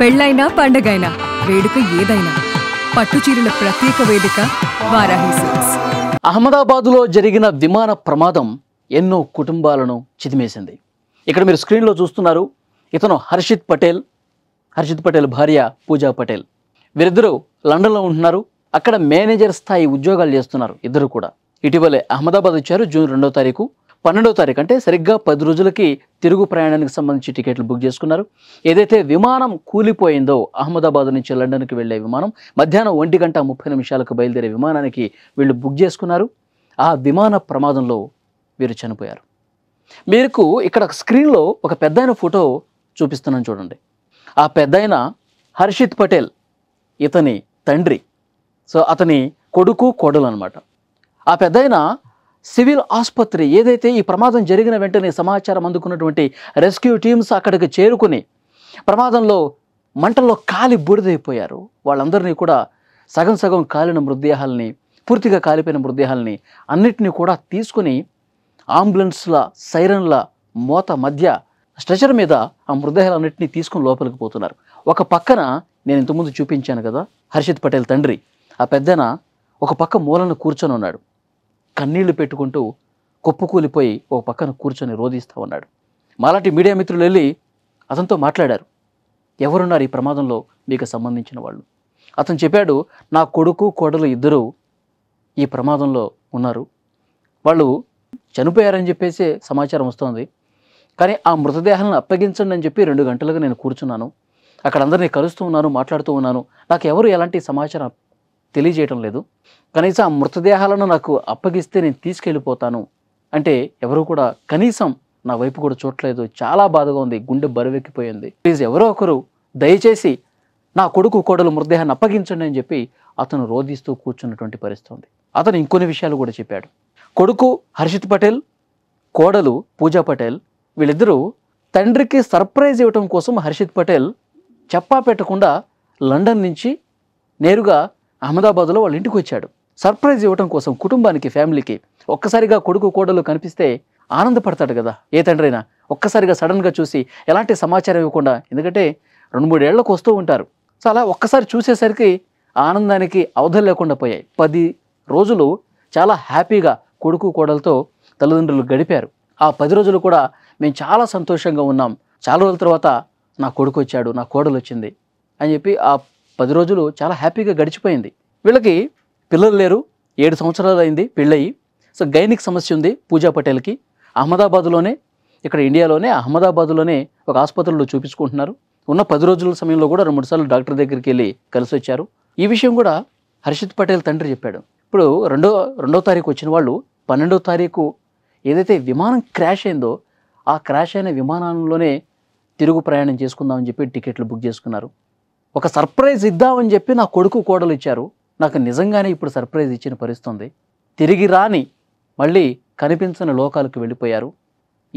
పెళ్ళైనా పండగైనా వేడుక ఏదైనా పట్టుచీరల ప్రత్యేక వేదిక వారాహి సిల్క్స్. అహ్మదాబాద్లో జరిగిన విమాన ప్రమాదం ఎన్నో కుటుంబాలను చిదిమేసింది. ఇక్కడ మీరు స్క్రీన్లో చూస్తున్నారు. ఇతను హర్షిత్ పటేల్ భార్య పూజా పటేల్. వీరిద్దరూ లండన్లో ఉంటున్నారు. అక్కడ మేనేజర్ స్థాయి ఉద్యోగాలు చేస్తున్నారు ఇద్దరు కూడా. ఇటీవలే అహ్మదాబాద్ వచ్చారు. జూన్ 2వ తారీఖు 12వ తారీఖు అంటే సరిగ్గా 10 రోజులకి తిరుగు ప్రయాణానికి సంబంధించి టికెట్లు బుక్ చేసుకున్నారు. ఏదైతే విమానం కూలిపోయిందో అహ్మదాబాద్ నుంచి లండన్కి వెళ్లే విమానం మధ్యాహ్నం 1:30 బయలుదేరే విమానానికి వీళ్ళు బుక్ చేసుకున్నారు. ఆ విమాన ప్రమాదంలో వీరు చనిపోయారు. మీకు ఇక్కడ స్క్రీన్లో ఒక పెద్దాయన ఫోటో చూపిస్తున్నాను చూడండి. ఆ పెద్దాయన హర్షిత్ పటేల్, ఇతని తండ్రి. సో అతని కొడుకు కోడలు అనమాట. ఆ పెద్దాయన సివిల్ ఆసుపత్రి ఏదైతే ఈ ప్రమాదం జరిగిన వెంటనే సమాచారం అందుకున్నటువంటి రెస్క్యూ టీమ్స్ అక్కడికి చేరుకుని ప్రమాదంలో మంటల్లో కాలి బూడిదైపోయారు. వాళ్ళందరినీ కూడా సగం కాలిన మృతదేహాలని, పూర్తిగా కాలిపోయిన మృతదేహాలని అన్నిటినీ కూడా తీసుకుని అంబులెన్స్ల సైరన్ల మోత మధ్య స్ట్రెచర్ మీద ఆ మృతదేహాలన్నింటినీ తీసుకుని లోపలికి పోతున్నారు. ఒక పక్కన నేను ఇంతకుముందు చూపించాను కదా హర్షిత్ పటేల్ తండ్రి, ఆ పెద్దన ఒక పక్క మూలను కూర్చొని ఉన్నాడు. కన్నీళ్లు పెట్టుకుంటూ కుప్పకూలిపోయి ఒక పక్కన కూర్చొని రోధిస్తూ ఉన్నాడు. మాలాంటి మీడియా మిత్రులు వెళ్ళి అతనితో మాట్లాడారు. ఎవరున్నారు ఈ ప్రమాదంలో మీకు సంబంధించిన వాళ్ళు? అతను చెప్పాడు, నా కొడుకు కోడలు ఇద్దరు ఈ ప్రమాదంలో ఉన్నారు. వాళ్ళు చనిపోయారని చెప్పేసి సమాచారం వస్తుంది. కానీ ఆ మృతదేహాలను అప్పగించండి అని చెప్పి 2 గంటలుగా నేను కూర్చున్నాను. అక్కడ అందరినీ కలుస్తూ ఉన్నాను, మాట్లాడుతూ ఉన్నాను. నాకు ఎవరు ఎలాంటి సమాచారం తెలియజేయటం లేదు. కనీసం ఆ మృతదేహాలను నాకు అప్పగిస్తే నేను తీసుకెళ్ళిపోతాను అంటే ఎవరు కూడా కనీసం నా వైపు కూడా చూడలేదు. చాలా బాధగా ఉంది, గుండె బరువెక్కిపోయింది. ప్లీజ్ ఎవరో ఒకరు దయచేసి నా కొడుకు కోడలు మృతదేహాన్ని అప్పగించండి అని చెప్పి అతను రోధిస్తూ కూర్చున్నటువంటి పరిస్థితి ఉంది. అతను ఇంకొన్ని విషయాలు కూడా చెప్పాడు. కొడుకు హర్షిత్ పటేల్, కోడలు పూజా పటేల్, వీళ్ళిద్దరూ తండ్రికి సర్ప్రైజ్ ఇవ్వటం కోసం హర్షిత్ పటేల్ చెప్పా పెట్టకుండా లండన్ నుంచి నేరుగా అహ్మదాబాద్లో వాళ్ళ ఇంటికి వచ్చాడు. సర్ప్రైజ్ ఇవ్వటం కోసం కుటుంబానికి, ఫ్యామిలీకి. ఒక్కసారిగా కొడుకు కోడలు కనిపిస్తే ఆనందపడతాడు కదా ఏ తండ్రి అయినా. ఒక్కసారిగా సడన్గా చూసి ఎలాంటి సమాచారం ఇవ్వకుండా, ఎందుకంటే 2-3 ఏళ్లకు వస్తూ ఉంటారు. సో అలా ఒక్కసారి చూసేసరికి ఆనందానికి అవధులు లేకుండా పోయాయి. 10 రోజులు చాలా హ్యాపీగా కొడుకు కోడలతో తల్లిదండ్రులు గడిపారు. ఆ 10 రోజులు కూడా మేము చాలా సంతోషంగా ఉన్నాం. చాలా రోజుల తర్వాత నా కొడుకు వచ్చాడు, నా కోడలు వచ్చింది అని చెప్పి ఆ 10 రోజులు చాలా హ్యాపీగా గడిచిపోయింది. వీళ్ళకి పిల్లలు లేరు. 7 సంవత్సరాలు అయింది పెళ్ళయి. సో గైనిక్ సమస్య ఉంది పూజా పటేల్కి. అహ్మదాబాద్లోనే, ఇక్కడ ఇండియాలోనే అహ్మదాబాద్లోనే ఒక ఆసుపత్రిలో చూపించుకుంటున్నారు. ఉన్న 10 రోజుల సమయంలో కూడా 2-3 సార్లు డాక్టర్ దగ్గరికి వెళ్ళి కలిసి వచ్చారు. ఈ విషయం కూడా హర్షిత్ పటేల్ తండ్రి చెప్పాడు. ఇప్పుడు 2వ తారీఖు వచ్చిన వాళ్ళు 12వ తారీఖు ఏదైతే విమానం క్రాష్ అయిందో ఆ క్రాష్ అయిన విమానంలోనే తిరుగు ప్రయాణం చేసుకుందామని చెప్పి టికెట్లు బుక్ చేసుకున్నారు. ఒక సర్ప్రైజ్ ఇద్దామని చెప్పి నా కొడుకు కోడలు ఇచ్చారు. నాకు నిజంగానే ఇప్పుడు సర్ప్రైజ్ ఇచ్చిన పరిస్థితుంది. తిరిగి రాని మళ్ళీ కనిపించని లోకాలకు వెళ్ళిపోయారు.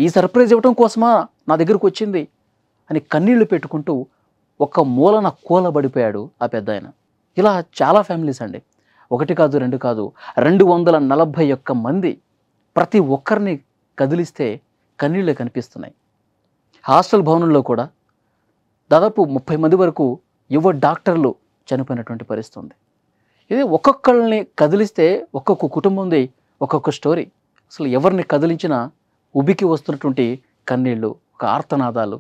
ఈ సర్ప్రైజ్ ఇవ్వటం కోసమా నా దగ్గరకు వచ్చింది అని కన్నీళ్లు పెట్టుకుంటూ ఒక మూలన కూలబడిపోయాడు ఆ పెద్ద ఆయన. ఇలా చాలా ఫ్యామిలీస్ అండి, 1 కాదు 2 కాదు 241 మంది. ప్రతి ఒక్కరిని కదిలిస్తే కన్నీళ్ళే కనిపిస్తున్నాయి. హాస్టల్ భవనంలో కూడా దాదాపు 30 మంది వరకు యువ డాక్టర్లు చనిపోయినటువంటి పరిస్థితి ఉంది. ఇది ఒక్కొక్కరిని కదిలిస్తే ఒక్కొక్క కుటుంబంది ఒక్కొక్క స్టోరీ. అసలు ఎవరిని కదిలించినా ఉబికి వస్తున్నటువంటి కన్నీళ్ళు, ఒక ఆర్తనాదాలు,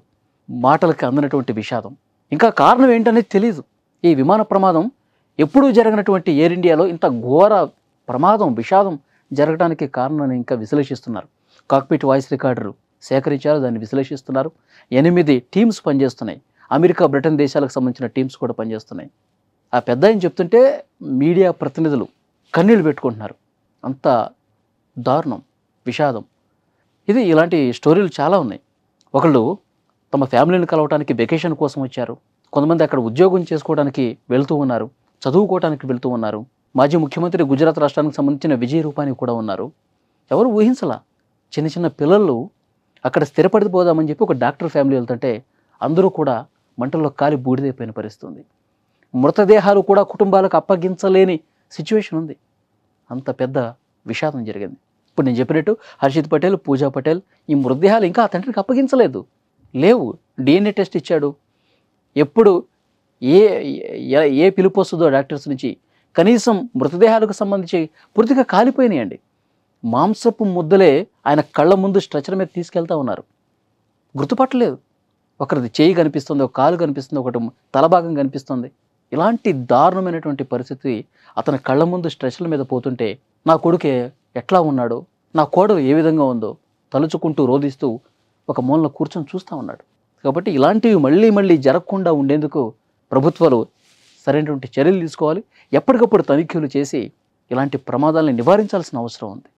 మాటలకి అందినటువంటి విషాదం. ఇంకా కారణం ఏంటనేది తెలీదు. ఈ విమాన ప్రమాదం ఎప్పుడూ జరగనటువంటి ఎయిర్ ఇండియాలో ఇంత ఘోర ప్రమాదం, విషాదం జరగడానికి కారణాన్ని ఇంకా విశ్లేషిస్తున్నారు. కాక్పిట్ వాయిస్ రికార్డర్ సేకరించారు, దాన్ని విశ్లేషిస్తున్నారు. 8 టీమ్స్ పనిచేస్తున్నాయి. అమెరికా, బ్రిటన్ దేశాలకు సంబంధించిన టీమ్స్ కూడా పనిచేస్తున్నాయి. ఆ పెద్ద ఆయన చెప్తుంటే మీడియా ప్రతినిధులు కన్నీళ్ళు పెట్టుకుంటున్నారు. అంత దారుణం, విషాదం. ఇలాంటి స్టోరీలు చాలా ఉన్నాయి. ఒకళ్ళు తమ ఫ్యామిలీని కలవటానికి వెకేషన్ కోసం వచ్చారు. కొంతమంది అక్కడ ఉద్యోగం చేసుకోవడానికి వెళ్తూ ఉన్నారు, చదువుకోవడానికి వెళ్తూ ఉన్నారు. మాజీ ముఖ్యమంత్రి గుజరాత్ రాష్ట్రానికి సంబంధించిన విజయ్ రూపానీ కూడా ఉన్నారు. ఎవరు ఊహించలా. చిన్న పిల్లలు అక్కడ స్థిరపడిపోదామని చెప్పి ఒక డాక్టర్ ఫ్యామిలీ వెళ్తుంటే అందరూ కూడా మంటల్లో కాలి బూడిదైపోయిన పరిస్థితి ఉంది. మృతదేహాలు కూడా కుటుంబాలకు అప్పగించలేని సిచ్యువేషన్ ఉంది. అంత పెద్ద విషాదం జరిగింది. ఇప్పుడు నేను చెప్పినట్టు హర్షిత్ పటేల్, పూజా పటేల్ ఈ మృతదేహాలు ఇంకా తండ్రికి అప్పగించలేదు, లేవు. DNA టెస్ట్ ఇచ్చాడు. ఎప్పుడు ఏ ఏ పిలుపు వస్తుందో డాక్టర్స్ నుంచి. కనీసం మృతదేహాలకు సంబంధించి పూర్తిగా కాలిపోయినాయండి. మాంసపు ముద్దలే ఆయన కళ్ళ ముందు స్ట్రెచర్ మీద తీసుకెళ్తా ఉన్నారు. గుర్తుపట్టలేదు. ఒకరిది చేయి కనిపిస్తుంది, ఒక కాలు కనిపిస్తుంది, ఒకటి తలభాగం కనిపిస్తుంది. ఇలాంటి దారుణమైనటువంటి పరిస్థితి అతని కళ్ళ ముందు స్ట్రెచర్ల మీద పోతుంటే నా కొడుకే ఎట్లా ఉన్నాడో, నా కోడలు ఏ విధంగా ఉందో తలుచుకుంటూ రోధిస్తూ ఒక మూలన కూర్చొని చూస్తూ ఉన్నాడు. కాబట్టి ఇలాంటివి మళ్ళీ మళ్ళీ జరగకుండా ఉండేందుకు ప్రభుత్వాలు సరైనటువంటి చర్యలు తీసుకోవాలి. ఎప్పటికప్పుడు తనిఖీలు చేసి ఇలాంటి ప్రమాదాలను నివారించాల్సిన అవసరం ఉంది.